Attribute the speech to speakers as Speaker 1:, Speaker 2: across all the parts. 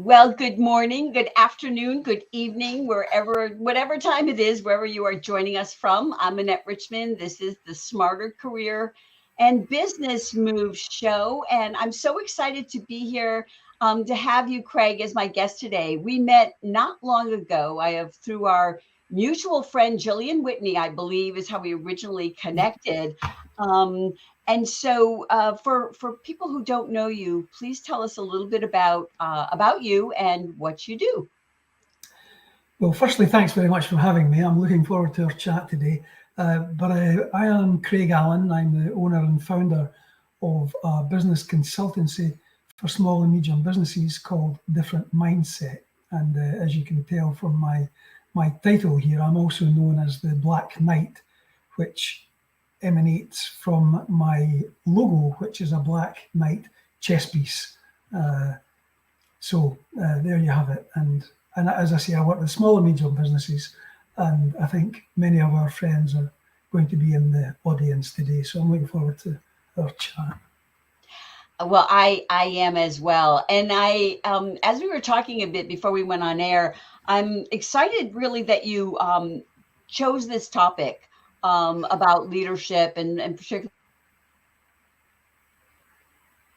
Speaker 1: Well, good morning, good afternoon, good evening, whatever time it is, wherever you are joining us from. I'm Annette Richmond. This is the Smarter Career and Business Move show. And I'm so excited to be here to have you, Craig, as my guest today. We met not long ago. I have through our mutual friend, Jillian Whitney, I believe is how we originally connected. Um, and so, for people who don't know you, please tell us a little bit about you and what you do.
Speaker 2: Well, firstly, thanks very much for having me. I'm looking forward to our chat today. I am Craig Allan. I'm the owner and founder of a business consultancy for small and medium businesses called Different Mindset. And as you can tell from my title here, I'm also known as the Black Knight, which emanates from my logo, which is a Black Knight chess piece. So there you have it. And as I say, I work with small and medium businesses, and I think many of our friends are going to be in the audience today. So I'm looking forward to our chat.
Speaker 1: Well, I am as well. And I, as we were talking a bit before we went on air, I'm excited really that you chose this topic about leadership and particularly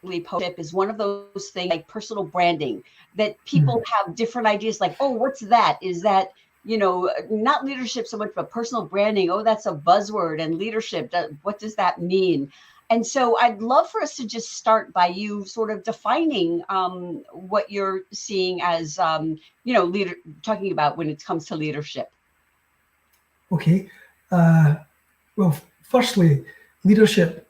Speaker 1: leadership is one of those things like personal branding that people have different ideas like, oh, what's that? Is that, not leadership so much, but personal branding. Oh, that's a buzzword, and leadership, what does that mean? And so I'd love for us to just start by you sort of defining what you're seeing as, talking about when it comes to leadership.
Speaker 2: Okay. Well, firstly, leadership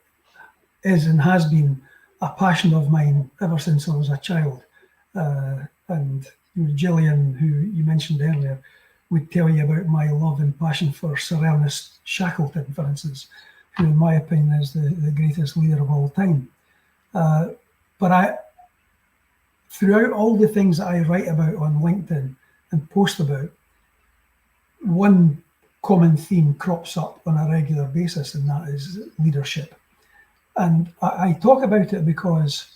Speaker 2: is and has been a passion of mine ever since I was a child. And Gillian, who you mentioned earlier, would tell you about my love and passion for Sir Ernest Shackleton, for instance, who in my opinion is the greatest leader of all time. But throughout all the things that I write about on LinkedIn and post about, one common theme crops up on a regular basis, and that is leadership. And I talk about it because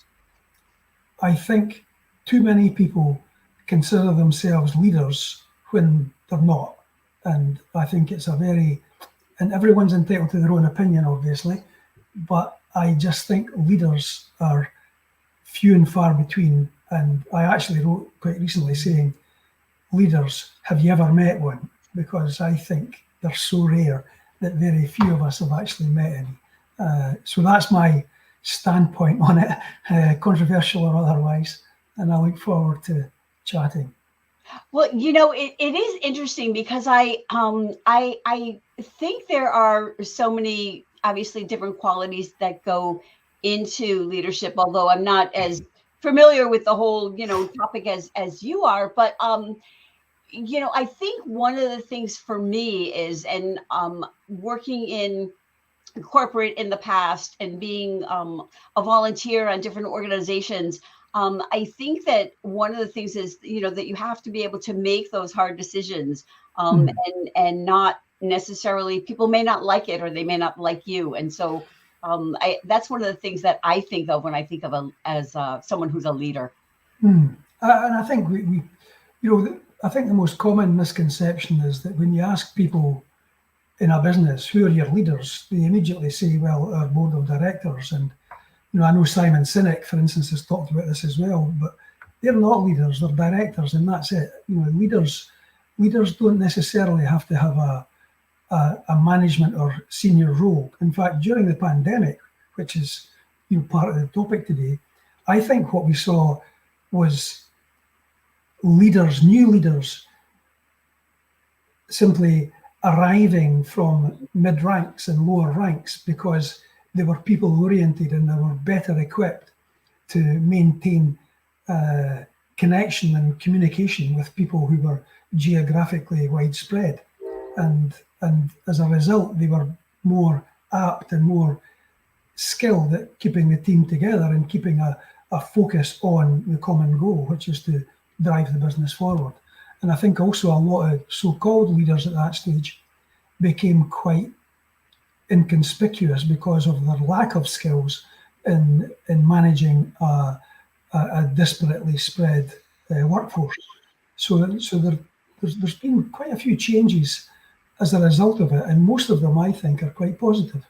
Speaker 2: I think too many people consider themselves leaders when they're not. And I think it's and everyone's entitled to their own opinion, obviously, but I just think leaders are few and far between. And I actually wrote quite recently saying, leaders, have you ever met one? Because I think they're so rare that very few of us have actually met any. So that's my standpoint on it, controversial or otherwise, and I look forward to chatting.
Speaker 1: Well, it is interesting because I think there are so many obviously different qualities that go into leadership, although I'm not as familiar with the whole, topic as you are. But I think one of the things for me is, and working in corporate in the past and being a volunteer on different organizations, I think that one of the things is, that you have to be able to make those hard decisions and not necessarily, people may not like it or they may not like you. And so that's one of the things that I think of when I think of as someone who's a leader.
Speaker 2: And I think I think the most common misconception is that when you ask people in a business, who are your leaders? They immediately say, well, our board of directors. And, I know Simon Sinek, for instance, has talked about this as well, but they're not leaders, they're directors, and that's it. Leaders don't necessarily have to have a management or senior role. In fact, during the pandemic, which is, part of the topic today, I think what we saw was new leaders simply arriving from mid-ranks and lower ranks because they were people-oriented and they were better equipped to maintain connection and communication with people who were geographically widespread. And as a result, they were more apt and more skilled at keeping the team together and keeping a focus on the common goal, which is to drive the business forward. And I think also a lot of so-called leaders at that stage became quite inconspicuous because of their lack of skills in managing a disparately spread workforce. So there's been quite a few changes as a result of it, and most of them I think are quite positive.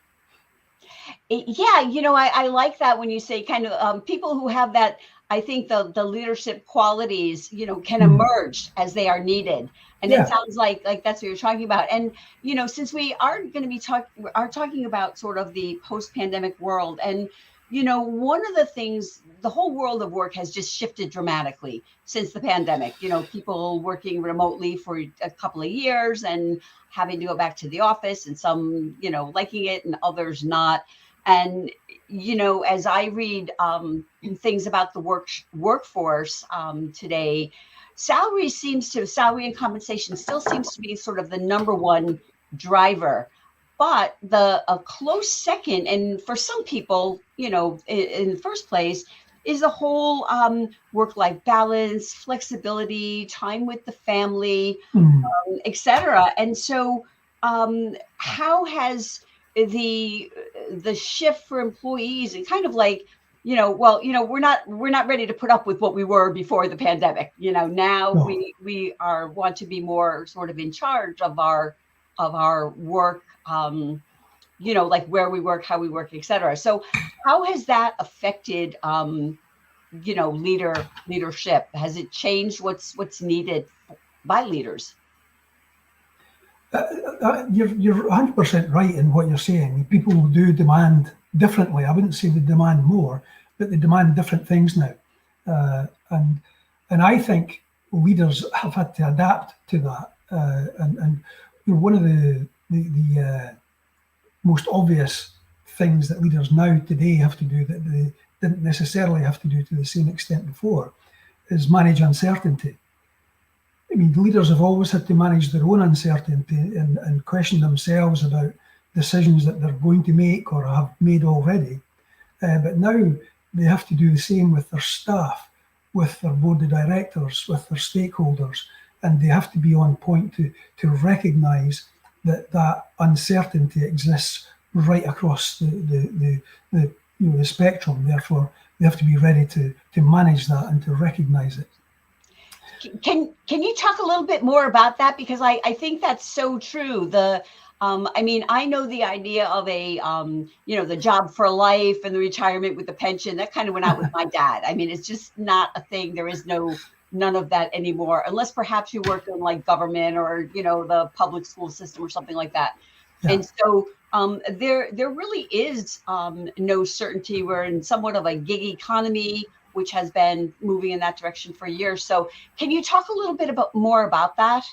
Speaker 1: Yeah, I like that when you say kind of people who have that. I think the leadership qualities, can emerge as they are needed, and
Speaker 2: Yeah.
Speaker 1: it sounds like that's what you're talking about. And since we are going to be talking about sort of the post-pandemic world, and one of the things, the whole world of work has just shifted dramatically since the pandemic. People working remotely for a couple of years and having to go back to the office, and some liking it and others not. And as I read things about the workforce today, salary and compensation still seems to be sort of the number one driver. But a close second, and for some people, in the first place, is the whole work-life balance, flexibility, time with the family, etc. And so, how has the shift for employees, and kind of like, we're not ready to put up with what we were before the pandemic. Now
Speaker 2: No.
Speaker 1: we want to be more sort of in charge of our work, like where we work, how we work, etc. So how has that affected leadership? Has it changed what's needed by leaders?
Speaker 2: You're 100% right in what you're saying. People do demand differently. I wouldn't say they demand more, but they demand different things now. And I think leaders have had to adapt to that. And one of the most obvious things that leaders now today have to do that they didn't necessarily have to do to the same extent before is manage uncertainty. I mean, leaders have always had to manage their own uncertainty and question themselves about decisions that they're going to make or have made already. But now they have to do the same with their staff, with their board of directors, with their stakeholders, and they have to be on point to recognise that uncertainty exists right across the spectrum. Therefore, they have to be ready to manage that and to recognise it.
Speaker 1: Can you talk a little bit more about that? Because I think that's so true. I know the idea of the job for life and the retirement with the pension, that kind of went out with my dad. I mean, it's just not a thing. There is none of that anymore, unless perhaps you work in like government or, the public school system or something like that. Yeah. And so there really is no certainty. We're in somewhat of a gig economy, which has been moving in that direction for years. So can you talk a little bit more about that?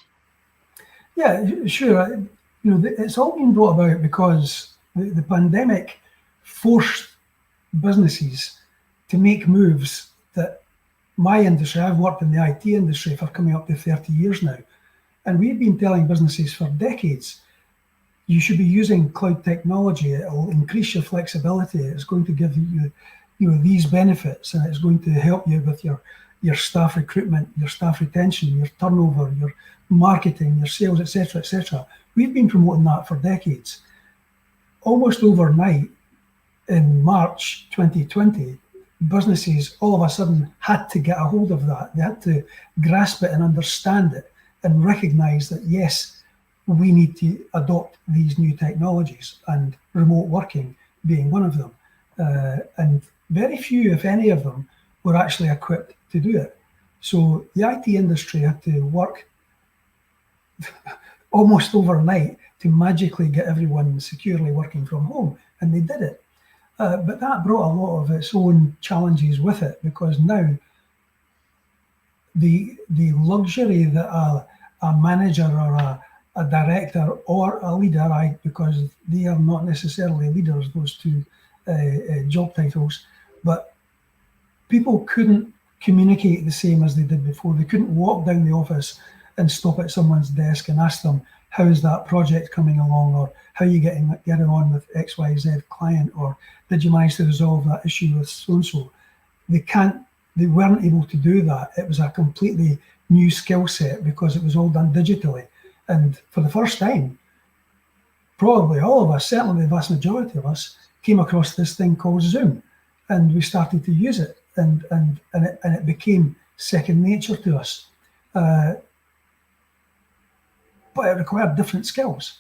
Speaker 2: Yeah, sure. It's all been brought about because the pandemic forced businesses to make moves that my industry, I've worked in the IT industry for coming up to 30 years now. And we've been telling businesses for decades, you should be using cloud technology. It'll increase your flexibility. It's going to give you these benefits, and it's going to help you with your staff recruitment, your staff retention, your turnover, your marketing, your sales, etc., etc. We've been promoting that for decades. Almost overnight, in March 2020, businesses all of a sudden had to get a hold of that. They had to grasp it and understand it and recognize that, yes, we need to adopt these new technologies, and remote working being one of them. And very few, if any of them, were actually equipped to do it. So the IT industry had to work almost overnight to magically get everyone securely working from home, and they did it. But that brought a lot of its own challenges with it, because now the luxury that a manager or a director or a leader, because they are not necessarily leaders, those two job titles, but people couldn't communicate the same as they did before. They couldn't walk down the office and stop at someone's desk and ask them, how's that project coming along, or how are you getting on with XYZ client, or did you manage to resolve that issue with so-and-so? They weren't able to do that. It was a completely new skill set because it was all done digitally. And for the first time, probably all of us, certainly the vast majority of us, came across this thing called Zoom, and we started to use it, and it became second nature to us. But it required different skills.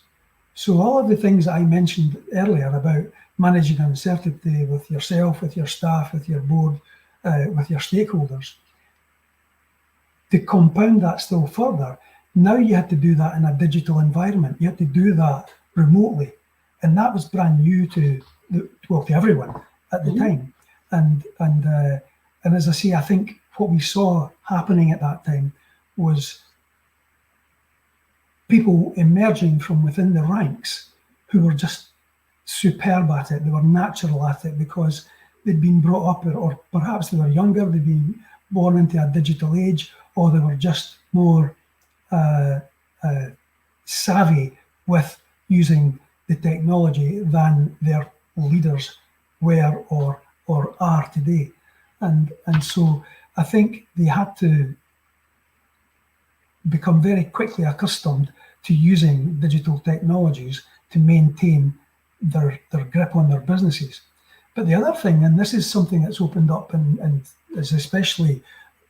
Speaker 2: So all of the things that I mentioned earlier about managing uncertainty with yourself, with your staff, with your board, with your stakeholders, to compound that still further, now you had to do that in a digital environment. You had to do that remotely. And that was brand new to everyone at the time. And as I say, I think what we saw happening at that time was people emerging from within the ranks who were just superb at it. They were natural at it because they'd been brought up, or perhaps they were younger, they'd been born into a digital age, or they were just more savvy with using the technology than their leaders were or are today. And so I think they had to become very quickly accustomed to using digital technologies to maintain their grip on their businesses. But the other thing, and this is something that's opened up and is especially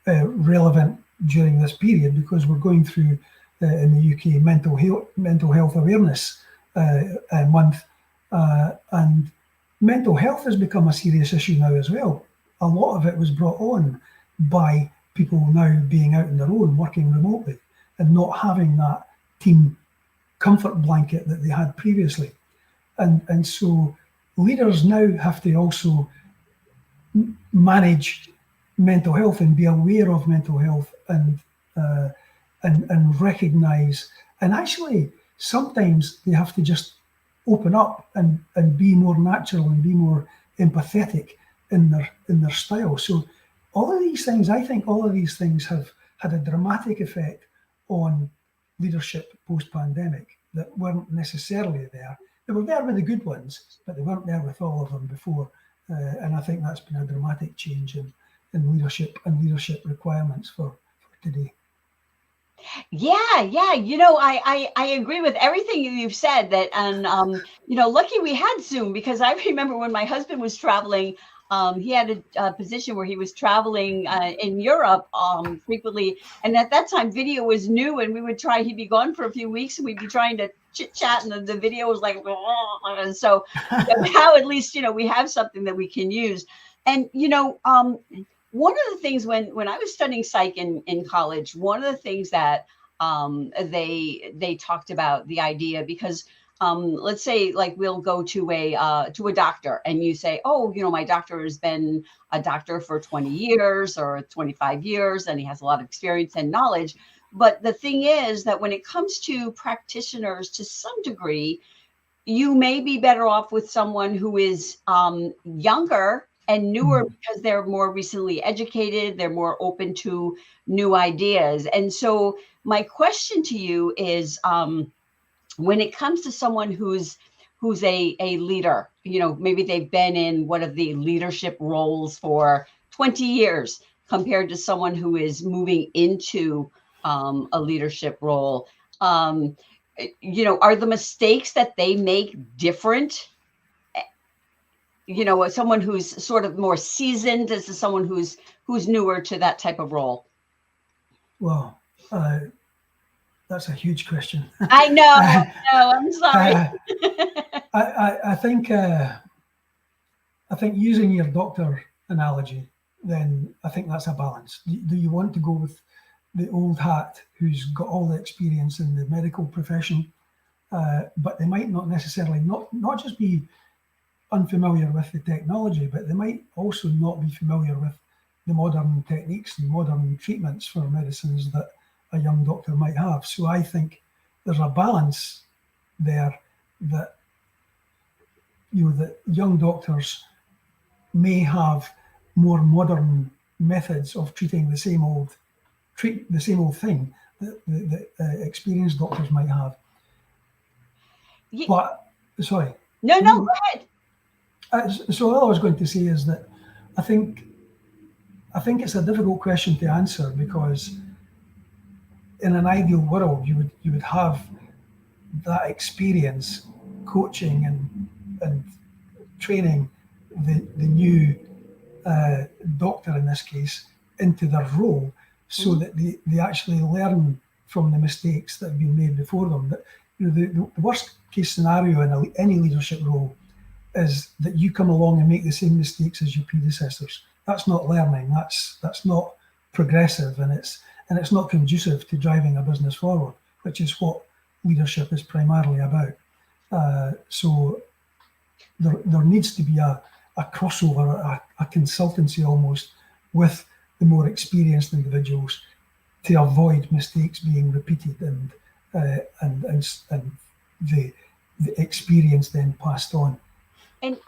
Speaker 2: relevant during this period, because we're going through in the UK mental health awareness month, and mental health has become a serious issue now as well. A lot of it was brought on by people now being out on their own, working remotely, and not having that team comfort blanket that they had previously. And so leaders now have to also manage mental health and be aware of mental health and recognize. And actually, sometimes they have to just open up and be more natural and be more empathetic in their style. So all of these things, I think all of these things have had a dramatic effect on leadership post-pandemic that weren't necessarily there. They were there with the good ones, but they weren't there with all of them before. And I think that's been a dramatic change in leadership and leadership requirements for today.
Speaker 1: Yeah. I agree with everything you've said. That, and lucky we had Zoom, because I remember when my husband was traveling, he had a position where he was traveling in Europe frequently, and at that time video was new, and he'd be gone for a few weeks, and we'd be trying to chit chat, and the video was like, and so now at least we have something that we can use. And one of the things when I was studying psych in college, one of the things that they talked about the idea, because let's say like we'll go to a doctor, and you say, oh, my doctor has been a doctor for 20 years or 25 years, and he has a lot of experience and knowledge. But the thing is that when it comes to practitioners, to some degree, you may be better off with someone who is younger and newer, because they're more recently educated, they're more open to new ideas. And so my question to you is, when it comes to someone who's a leader, maybe they've been in one of the leadership roles for 20 years compared to someone who is moving into a leadership role, are the mistakes that they make different? Someone who's sort of more seasoned as someone who's newer to that type of role?
Speaker 2: Well, that's a huge question.
Speaker 1: I know. I'm sorry.
Speaker 2: I think using your doctor analogy, then I think that's a balance. Do you want to go with the old hat who's got all the experience in the medical profession, but they might not necessarily not just be unfamiliar with the technology, but they might also not be familiar with the modern techniques and modern treatments for medicines that a young doctor might have. So I think there's a balance there that that young doctors may have more modern methods of treating the same old thing that experienced doctors might have. But sorry.
Speaker 1: No, go ahead.
Speaker 2: So all I was going to say is that I think it's a difficult question to answer, because in an ideal world you would have that experience coaching and training the new doctor in this case into their role so that they actually learn from the mistakes that have been made before them. That, the worst case scenario in any leadership role is that you come along and make the same mistakes as your predecessors. That's not learning. That's not progressive, and it's not conducive to driving a business forward, which is what leadership is primarily about. So there needs to be a crossover, a consultancy almost with the more experienced individuals to avoid mistakes being repeated and the experience then passed on.
Speaker 1: And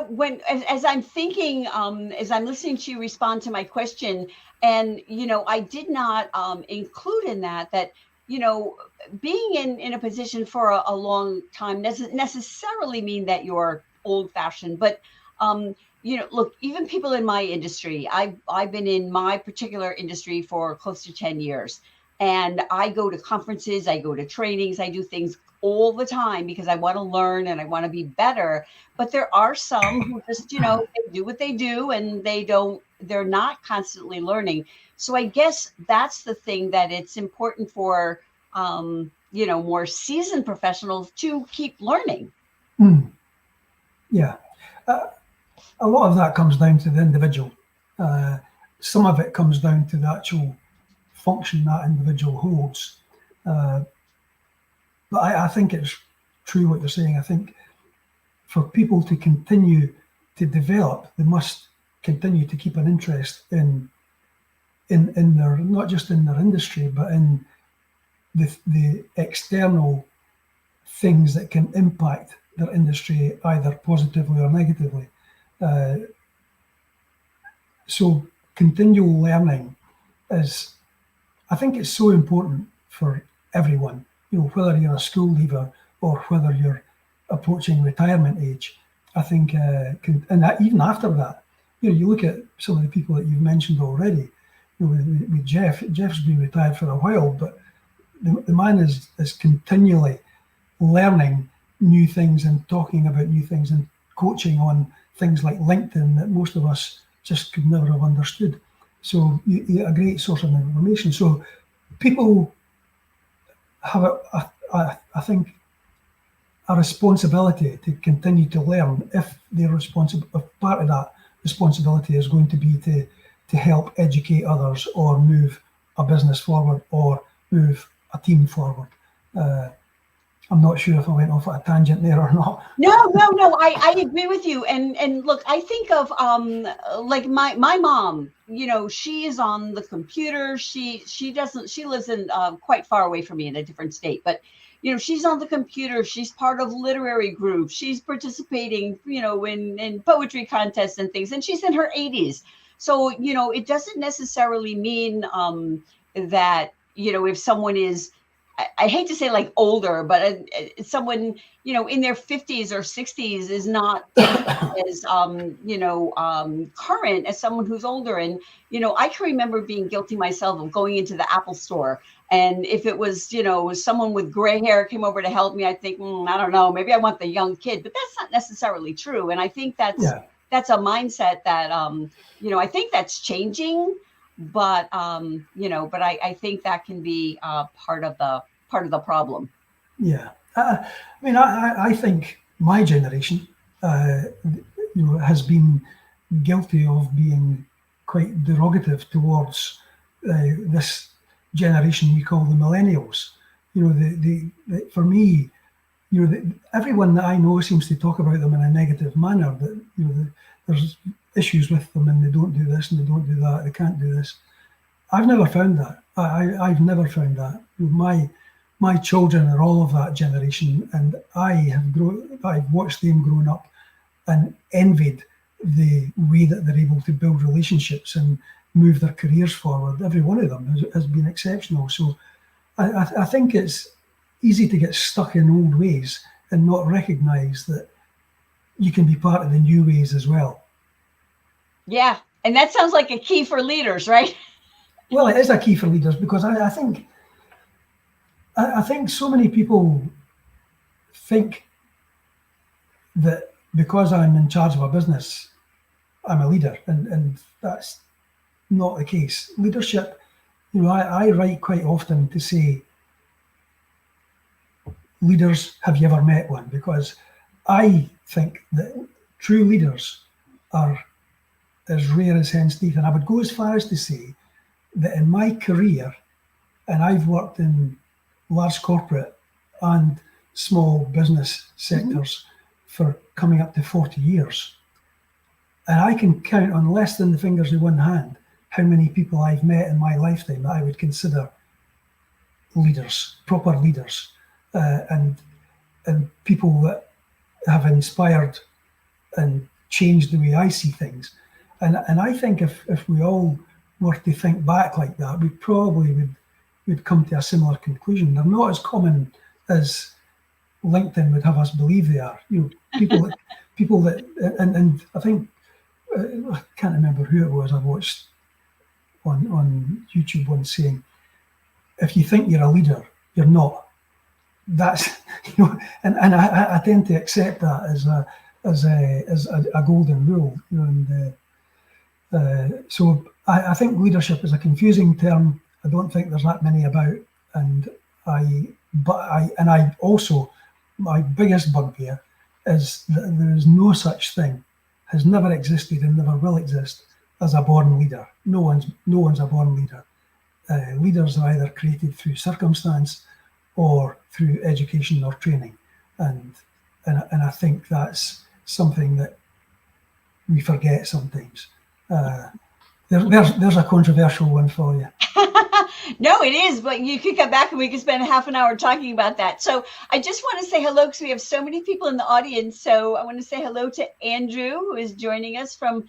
Speaker 1: when as I'm thinking, as I'm listening to you respond to my question, and I did not include in that being in a position for a long time doesn't necessarily mean that you're old-fashioned, but look, even people in my industry, I've been in my particular industry for close to 10 years, and I go to conferences, I go to trainings, I do things all the time because I want to learn and I want to be better. But there are some who just, they do what they do, and they're not constantly learning. So I guess that's the thing, that it's important for, more seasoned professionals to keep learning.
Speaker 2: Yeah. A lot of that comes down to the individual. Some of it comes down to the actual function that individual holds. But I think it's true what you're saying. I think for people to continue to develop, they must continue to keep an interest in their, not just in their industry, but in the external things that can impact their industry either positively or negatively. So continual learning is, I think it's so important for everyone, whether you're a school leaver or whether you're approaching retirement age. I think, and even after that, you look at some of the people that you've mentioned already. With Jeff's been retired for a while, but the man is continually learning new things and talking about new things and coaching on things like LinkedIn that most of us just could never have understood. So a great source of information. So people have, I think, a responsibility to continue to learn if they're responsible. If part of that responsibility is going to be to help educate others or move a business forward or move a team forward. I'm not sure if I went off at a tangent there or not.
Speaker 1: No, I agree with you. And look, I think of like my mom, she is on the computer. She lives in quite far away from me in a different state, but she's on the computer. She's part of literary groups. She's participating, in poetry contests and things, and she's in her 80s. So, it doesn't necessarily mean that, if someone is, I hate to say like older, but someone, in their 50s or 60s is not as, current as someone who's older. And, I can remember being guilty myself of going into the Apple store. And if it was, someone with gray hair came over to help me, I think, I don't know, maybe I want the young kid, but that's not necessarily true. And I think that's a mindset that, I think that's changing. But I think that can be part of the problem.
Speaker 2: Yeah, I think my generation, has been guilty of being quite derogative towards this generation we call the millennials. For me, everyone that I know seems to talk about them in a negative manner. That there's issues with them and they don't do this and they don't do that. They can't do this. I've never found that. I've never found that. My children are all of that generation, and I've watched them growing up and envied the way that they're able to build relationships and move their careers forward. Every one of them has been exceptional. So I think it's easy to get stuck in old ways and not recognize that you can be part of the new ways as well.
Speaker 1: Yeah, and that sounds like a key for leaders, right?
Speaker 2: Well, it is a key for leaders because I think so many people think that because I'm in charge of a business, I'm a leader, and that's not the case. Leadership, I write quite often to say, leaders, have you ever met one? Because I think that true leaders are as rare as hen's teeth. And I would go as far as to say that in my career, and I've worked in large corporate and small business sectors for coming up to 40 years. And I can count on less than the fingers of one hand how many people I've met in my lifetime that I would consider leaders, proper leaders, and people that have inspired and changed the way I see things. And I think if we all were to think back like that, we probably would come to a similar conclusion. They're not as common as LinkedIn would have us believe they are. People that, and I think, I can't remember who it was I watched on YouTube once saying, if you think you're a leader, you're not. That's, and I tend to accept that as a golden rule, and so I think leadership is a confusing term. I don't think there's that many about, and I also, my biggest bugbear is that there is no such thing, has never existed and never will exist, as a born leader. No one's a born leader. Leaders are either created through circumstance or through education or training, and I think that's something that we forget sometimes. There's a controversial one for you.
Speaker 1: No, it is, but you could come back and we could spend half an hour talking about that. So I just want to say hello because we have so many people in the audience. So I want to say hello to Andrew, who is joining us from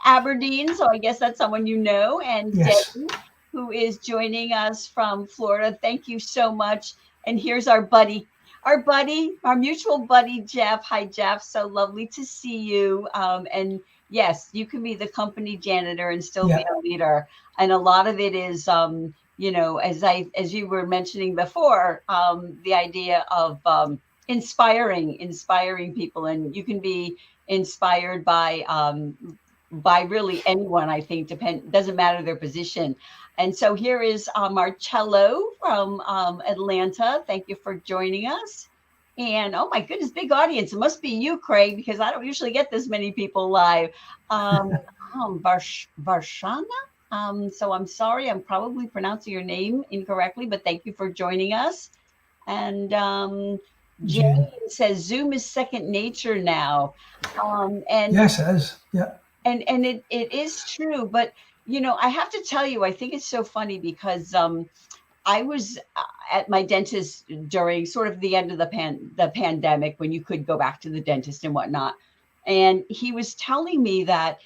Speaker 1: Aberdeen. So I guess that's someone you know. And
Speaker 2: yes.
Speaker 1: Debbie, who is joining us from Florida. Thank you so much. And here's our mutual buddy, Jeff. Hi, Jeff. So lovely to see you. And yes, you can be the company janitor and still be a leader. And a lot of it is, as you were mentioning before, the idea of inspiring people, and you can be inspired by really anyone. I think doesn't matter their position. And so here is Marcello from Atlanta. Thank you for joining us. And oh my goodness, big audience. It must be you, Craig, because I don't usually get this many people live. Varshana. So I'm sorry, I'm probably pronouncing your name incorrectly, but thank you for joining us. And Jane says Zoom is second nature now. And
Speaker 2: yes, it is. Yeah.
Speaker 1: And it is true, but I have to tell you, I think it's so funny because I was at my dentist during sort of the end of the pandemic when you could go back to the dentist and whatnot. And he was telling me that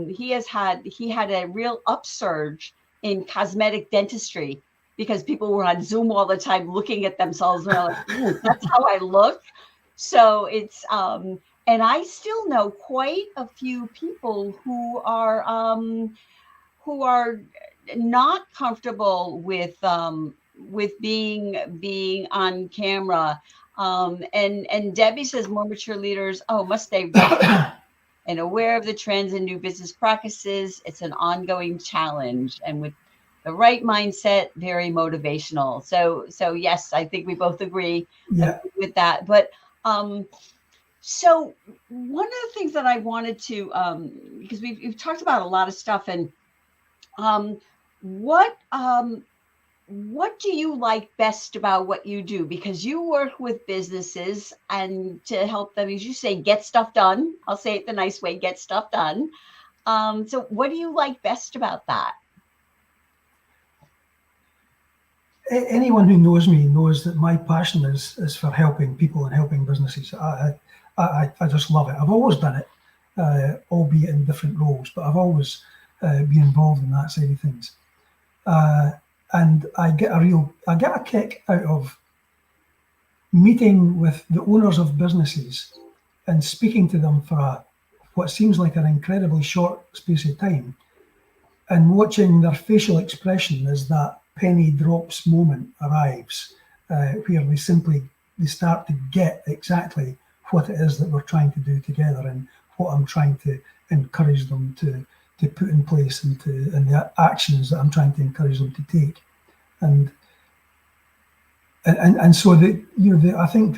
Speaker 1: he had a real upsurge in cosmetic dentistry because people were on Zoom all the time looking at themselves and they're like, that's how I look. So it's and I still know quite a few people who are not comfortable with being on camera. And Debbie says more mature leaders, must stay and aware of the trends in new business practices. It's an ongoing challenge, and with the right mindset, very motivational. So yes, I think we both agree with that. But so one of the things that I wanted to, because we've talked about a lot of stuff, and what do you like best about what you do? Because you work with businesses and to help them, as you say, get stuff done. I'll say it the nice way, get stuff done. So what do you like best about that?
Speaker 2: Anyone who knows me knows that my passion is for helping people and helping businesses. I just love it. I've always done it, albeit in different roles, but I've always been involved in that side of things. And I get a kick out of meeting with the owners of businesses and speaking to them for what seems like an incredibly short space of time, and watching their facial expression as that penny drops moment arrives, where they start to get exactly what it is that we're trying to do together and what I'm trying to encourage them put in place and the actions that I'm trying to encourage them to take. And so I think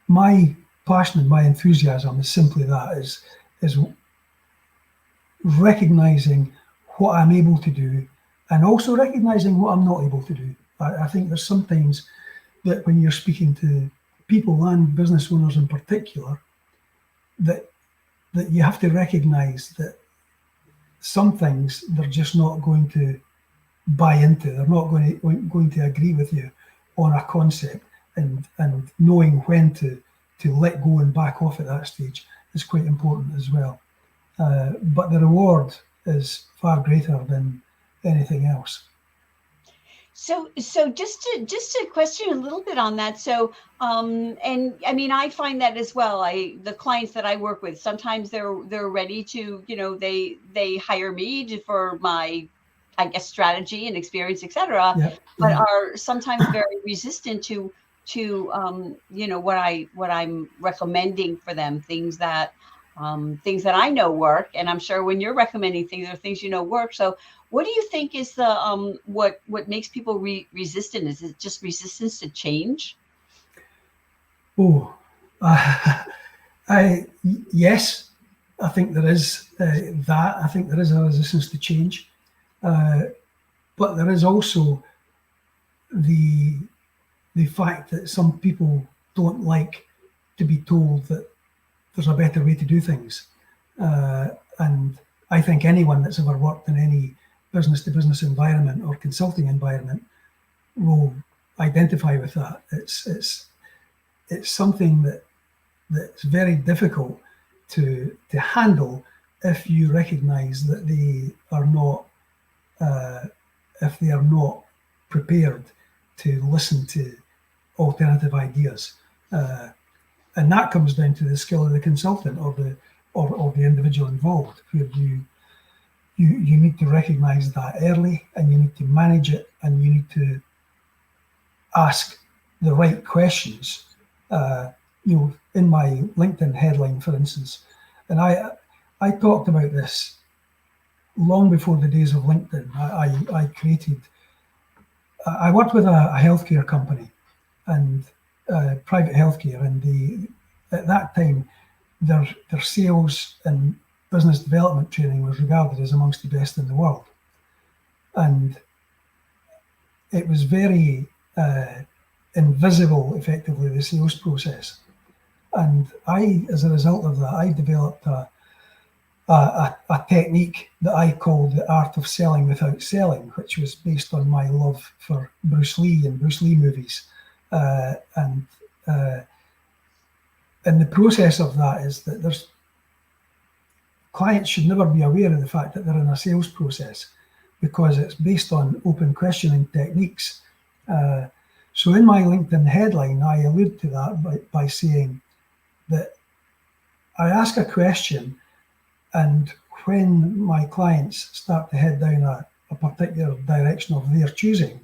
Speaker 2: my passion and my enthusiasm is simply that, is recognizing what I'm able to do and also recognizing what I'm not able to do. I think there's sometimes that when you're speaking to people and business owners in particular, that you have to recognize that some things they're just not going to buy into. They're not going to agree with you on a concept, and knowing when to let go and back off at that stage is quite important as well. But the reward is far greater than anything else.
Speaker 1: So just to question a little bit on that. So, and I mean, I find that as well. The clients that I work with, sometimes they're ready to, they hire me for my, I guess, strategy and experience, etc.
Speaker 2: Yeah,
Speaker 1: but
Speaker 2: yeah.
Speaker 1: are sometimes very resistant to what I'm recommending for them, things that I know work, and I'm sure when you're recommending things, there are things work. So what do you think is the what makes people resistant? Is it just resistance to change?
Speaker 2: Yes, I think there is that. I think there is a resistance to change, but there is also the fact that some people don't like to be told that there's a better way to do things. And I think anyone that's ever worked in any business-to-business environment or consulting environment will identify with that. It's something that's very difficult to handle if you recognize that they are not prepared to listen to alternative ideas. And that comes down to the skill of the consultant or the individual involved, where you need to recognize that early, and you need to manage it, and you need to ask the right questions. In my LinkedIn headline, for instance, and I talked about this long before the days of LinkedIn. I worked with a healthcare company, and private healthcare, and at that time their sales and business development training was regarded as amongst the best in the world, and it was very invisible, effectively, the sales process. And as a result of that, I developed a technique that I called the art of selling without selling, which was based on my love for Bruce Lee and Bruce Lee movies. And the process of that is that clients should never be aware of the fact that they're in a sales process, because it's based on open questioning techniques. So in my LinkedIn headline, I allude to that by saying that I ask a question, and when my clients start to head down a particular direction of their choosing,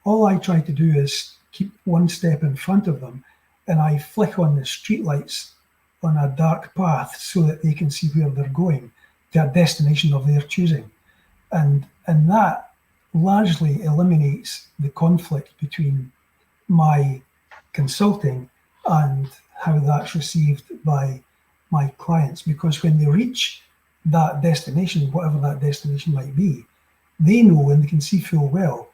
Speaker 2: all I try to do is keep one step in front of them, and I flick on the streetlights on a dark path so that they can see where they're going to a destination of their choosing. And that largely eliminates the conflict between my consulting and how that's received by my clients, because when they reach that destination, whatever that destination might be, they know, and they can see full well,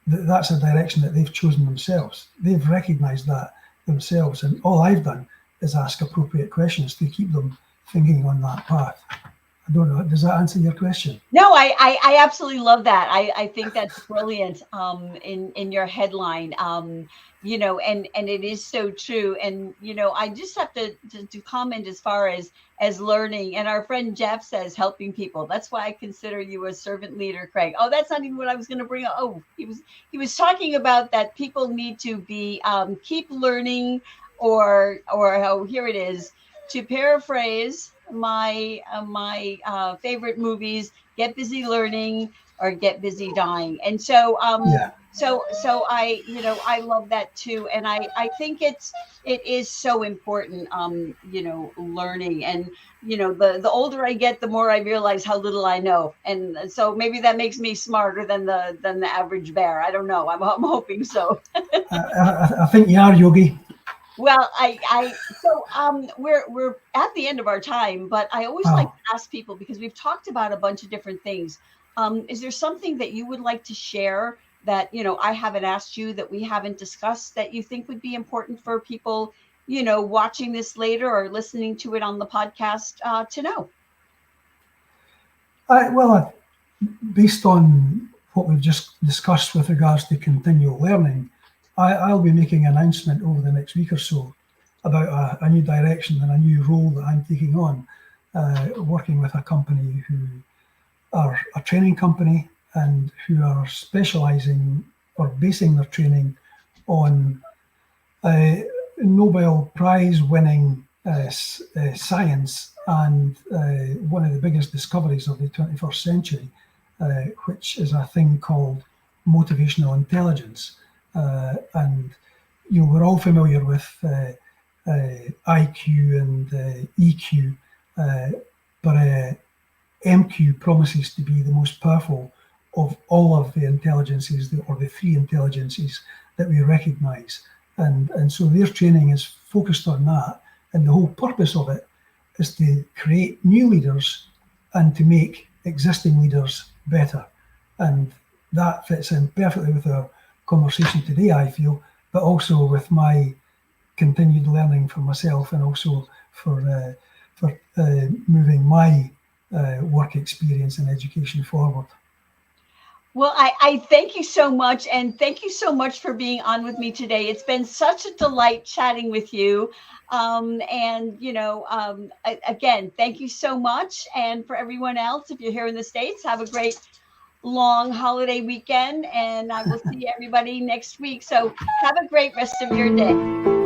Speaker 2: that that's a direction that they've chosen themselves. They've recognized that themselves, and all I've done is ask appropriate questions to keep them thinking on that path. I don't know, does that answer your question?
Speaker 1: No, I absolutely love that. I think that's brilliant in your headline. And it is so true. And I just have to comment as far as learning. And our friend Jeff says helping people. That's why I consider you a servant leader, Craig. Oh, that's not even what I was going to bring up. Oh, he was talking about that people need to be keep learning, or oh, here it is. To paraphrase, my favorite movies: Get Busy Learning or Get Busy Dying. And so
Speaker 2: Yeah.
Speaker 1: so I, I love that too. And I think it is so important, learning. And the older I get, the more I realize how little I know. And so maybe that makes me smarter than the average bear. I don't know. I'm hoping so.
Speaker 2: I think you are, Yogi.
Speaker 1: Well, we're at the end of our time, but I always like
Speaker 2: Oh,
Speaker 1: to ask people, because we've talked about a bunch of different things. Is there something that you would like to share that, I haven't asked you, that we haven't discussed, that you think would be important for people, watching this later or listening to it on the podcast, to know?
Speaker 2: well, based on what we've just discussed with regards to continual learning, I'll be making an announcement over the next week or so about a new direction and a new role that I'm taking on, working with a company who are a training company and who are specializing or basing their training on Nobel Prize winning science and one of the biggest discoveries of the 21st century, which is a thing called motivational intelligence. And we're all familiar with IQ and EQ, but MQ promises to be the most powerful of all of the intelligences, or the three intelligences that we recognize. And so their training is focused on that. And the whole purpose of it is to create new leaders and to make existing leaders better. And that fits in perfectly with our conversation today, I feel, but also with my continued learning for myself, and also for moving my work experience and education forward.
Speaker 1: Well, I thank you so much. And thank you so much for being on with me today. It's been such a delight chatting with you. Again, thank you so much. And for everyone else, if you're here in the States, have a great long holiday weekend. And I will see everybody next week. So have a great rest of your day.